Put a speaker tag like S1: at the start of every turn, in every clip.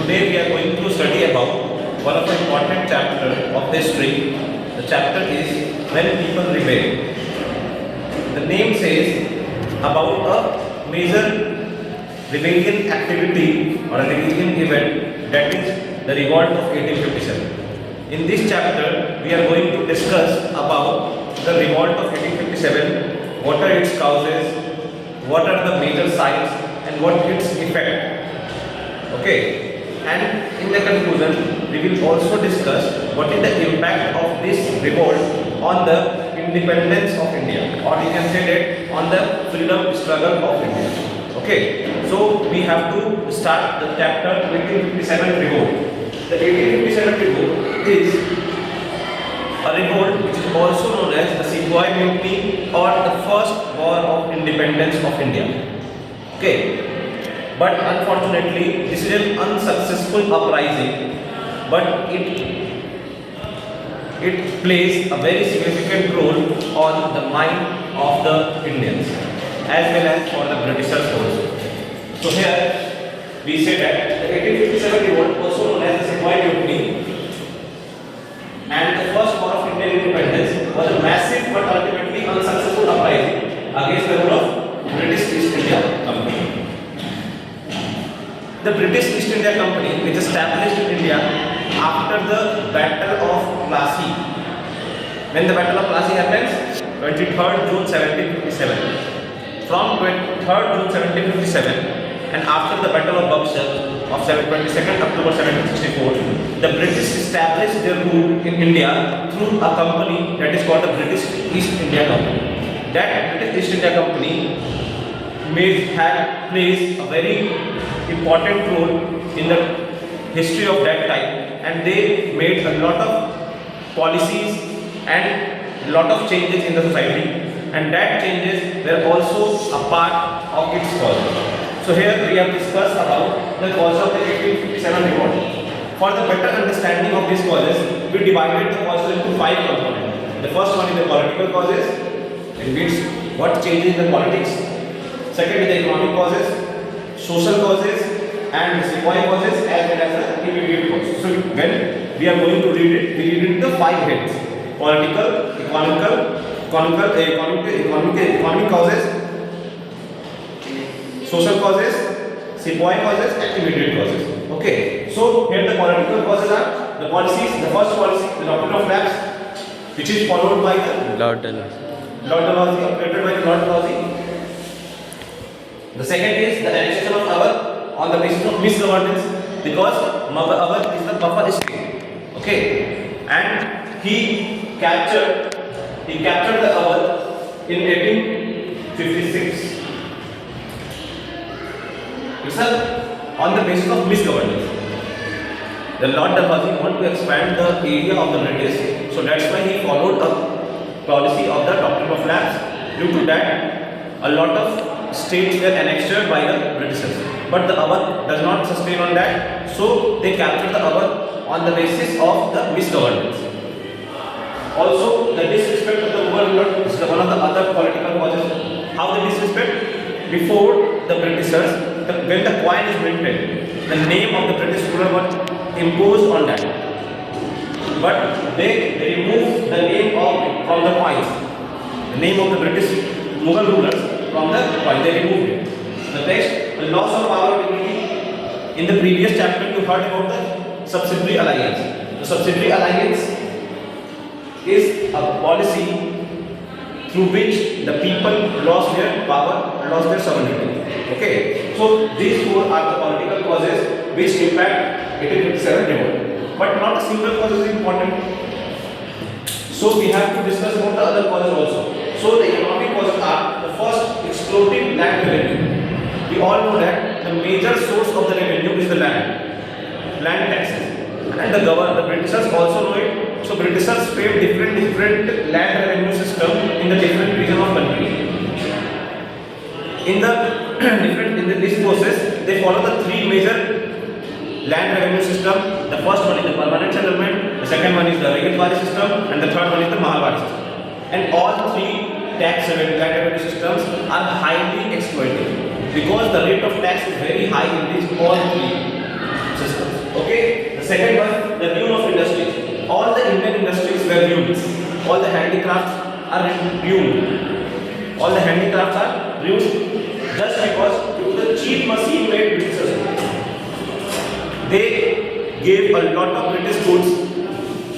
S1: Today we are going to study about one of the important chapters of history. The chapter is When People Rebel. The name says about a major rebellion activity or a rebellion event, that is the revolt of 1857. In this chapter we are going to discuss about the revolt of 1857, what are its causes, what are the major signs and what its effect. Okay. And in the conclusion, we will also discuss what is the impact of this revolt on the independence of India, or you can say that on the freedom struggle of India. Okay, so we have to start the chapter 1857 revolt. The 1857 revolt is a revolt which is also known as the Sepoy Mutiny or the first war of independence of India. Okay. But unfortunately, this is an unsuccessful uprising, but it plays a very significant role on the mind of the Indians as well as for the Britishers also. So here we say that the 1857 revolt, also known as the Sepoy Mutiny, and the first war of Indian independence, was a massive but ultimately unsuccessful uprising against the rule of British East India Company. The British East India Company, which established in India after the Battle of Plassey. When the Battle of Plassey happens? 23rd June 1757. From 23rd June 1757 and after the Battle of Buxar of 22nd October 1764, the British established their rule in India through a company that is called the British East India Company. That British East India Company plays a very important role in the history of that time, and they made a lot of policies and lot of changes in the society, and that changes were also a part of its cause. So here we have discussed about the cause of the 1857 revolt. For the better understanding of these causes, we divided the causes into 5 components. The first one is the political causes, in which what changes in the politics. Second is the economic causes, social causes, and the sepoy causes, as well as the immediate causes. So when we are going to read it, we read it in the 5 heads: political, economic causes, social causes, sepoy causes, and immediate causes. Okay. So here the political causes are the policies. The first policy, the Doctrine of Lapse, which is followed by the Lord Dalhousie, operated by the Lord Dalhousie. The second is the annexation of Awadh on the basis of misgovernance, because Awadh is the buffer state. Okay, and he captured the Awadh in 1856. It's on the basis of misgovernance. The Lord Dalhousie wanted to expand the area of the British, so that's why he followed a policy of the Doctrine of Lapse. Due to that, a lot of states were annexed by the Britishers, but the Awadh does not sustain on that, so they captured the Awadh on the basis of the misgovernance. Also, the disrespect of the Mughal ruler is one of the other political causes. How they disrespect? Before the Britishers, when the coin is minted, the name of the British ruler was imposed on that, but they removed the name from the coins, the name of the British Mughal rulers from the coin, they removed it. The next, the loss of power of dignity. In the previous chapter, you heard about the subsidiary alliance. The subsidiary alliance is a policy through which the people lost their power, lost their sovereignty. Okay, so these 4 are the political causes which impact 1857 revolt. But not a single cause is important. So we have to discuss about the other causes also. So the economic causes are the first, exploding land revenue. We all know that the major source of the revenue is the land taxes, and the Britishers also know it. So Britishers frame different land revenue system in the different region of country. In this process, they follow the 3 major land revenue system. The first one is the permanent settlement, the second one is the regulatory system, and the third one is the Mahalwadi system. And all 3 tax revenue systems are highly exploited because the rate of tax is very high in these all 3 systems. The second one, the ruin of industries. All the Indian industries were ruined. All the handicrafts are ruined. All the handicrafts are ruined just because due to the cheap machine made Britishers. They gave a lot of British goods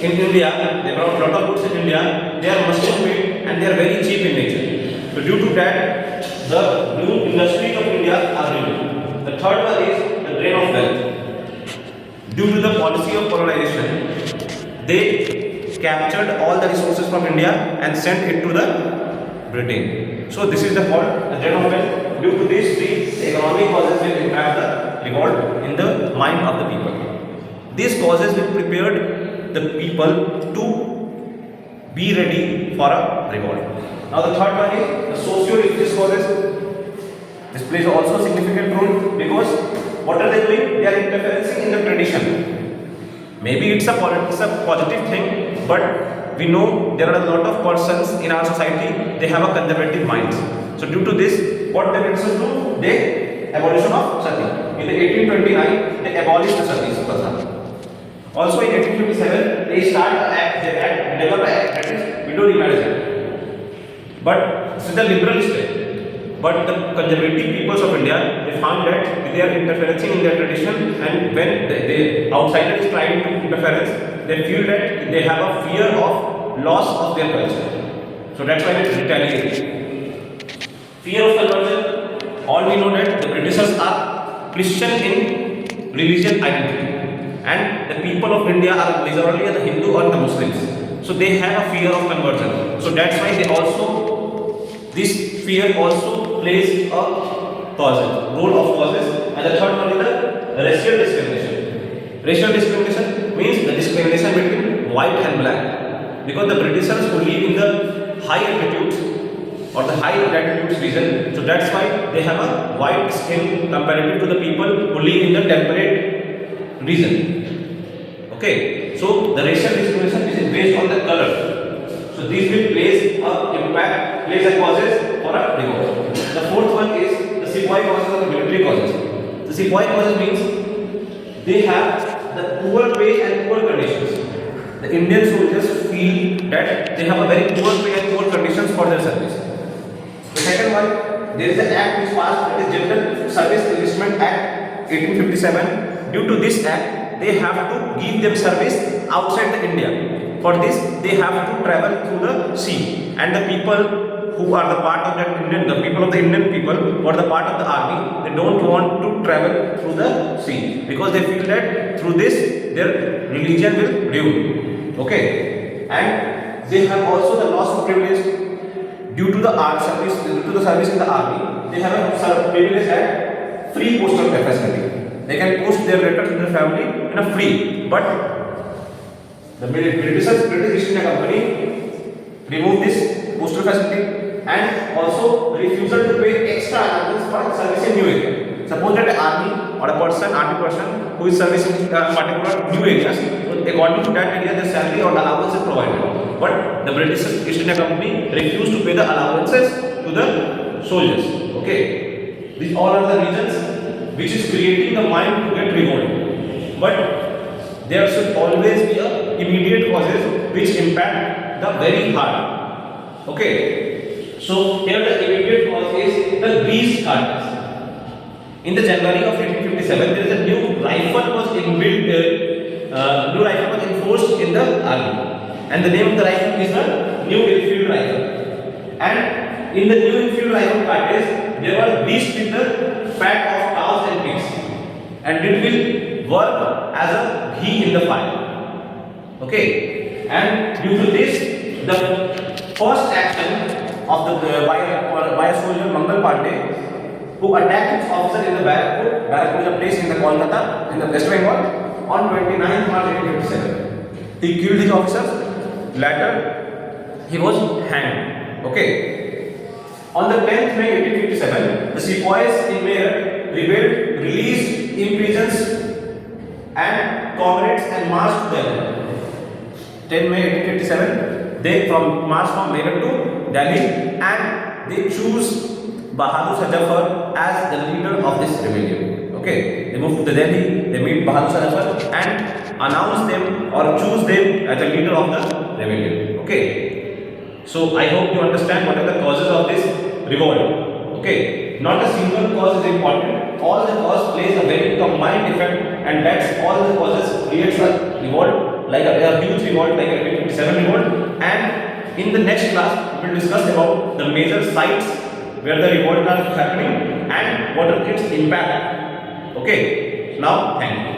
S1: in India. They brought a lot of goods in India. They are machine made and they are very cheap in nature. So due to that, the new industries of India are ruined. The third one is the drain of wealth. Due to the policy of colonization, they captured all the resources from India and sent it to the Britain. So this is the fault, the drain of wealth. Due to this, the economic causes will impact the revolt in the mind of the people. These causes will prepare the people to be ready for a revolt. Now the third one is the socio-religious causes. This plays also a significant role because what are they doing? They are interfering in the tradition. Maybe it's a positive thing, but we know there are a lot of persons in our society, they have a conservative mind. So due to this, what the Britishers do? They abolition of sati. In the 1829, they abolished the sati pratha. Also in 1857, they develop an act that is widow remarriage act. But this is the liberal state. But the conservative peoples of India, they found that they are interfering in their tradition, and when the outsider is trying to interfere, they feel that they have a fear of loss of their culture. So that's why they retaliate. Fear of conversion. All we know that the Britishers are Christian in religion identity, and the people of India are majorly the Hindu or the Muslims. So they have a fear of conversion. So that's why they also, this fear also plays a role of causes. And the third one is the racial discrimination. Racial discrimination means the discrimination between white and black. Because the Britishers who live in the high altitudes or the high latitudes region, so that's why they have a white skin comparative to the people who live in the temperate region. Okay, so the racial discrimination is based on the color. So these will plays a causes for a revolt. The fourth one is the sepoy causes or the military causes. The sepoy causes means they have the poor pay and poor conditions. The Indian soldiers feel that they have a very poor pay and poor conditions for their service. The second one, there is an act which passed, that is General Service Enlistment Act 1857. Due to this act, they have to give them service outside the India. For this, they have to travel through the sea, and the people who are the part of that the people of the Indian people who are the part of the army, they don't want to travel through the sea because they feel that through this their religion will ruin. Okay, and they have also the loss of privilege due to the service, due to the service in the army. They have a privilege at free postal facility. They can post their letter to their family in a free, but the British East India Company removed this postal facility and also refusal to pay extra allowance for service in new area. Suppose that an army or army person who is servicing particular new areas, according to that area, the salary or allowance is provided. But the British East India Company refused to pay the allowances to the soldiers. Okay, these all are the reasons which is creating the mind to get revolt. But there should always be a immediate causes which impact the very hard. Okay, so here the immediate cause is the grease carters. In the January of 1857, there is a new rifle was enforced in the army, and the name of the rifle is the New Enfield rifle. And in the New Enfield rifle cartridge, there were grease with the fat of cows and pigs, and it will work as a ghee in the fire. Okay, and due to this, the first action of the by a soldier Mangal Pandey, who attacked his officer in the Barakpur. Barakpur is a place in the Kolkata, in the West Bengal, on 29th March 1857. He killed his officers. Later, he was hanged. Okay. On the 10th May 1857, the sepoys in Meerut rebelled, released imprisoned and comrades and marched to Delhi. 10 May 1857, they marched from Meerut to Delhi, and they choose Bahadur Shah Zafar as the leader of this rebellion. Okay, they move to the Delhi, they meet Bahadur Shah and announce them or choose them as the leader of the rebellion. Okay, so I hope you understand what are the causes of this revolt. Okay, not a single cause is important. All the cause plays a very combined effect, and that's all the causes creates a revolt, like a huge revolt, like a 1857 revolt. And in the next class, we will discuss about the major sites where the revolt are happening and what are its impact. Okay, now thank you.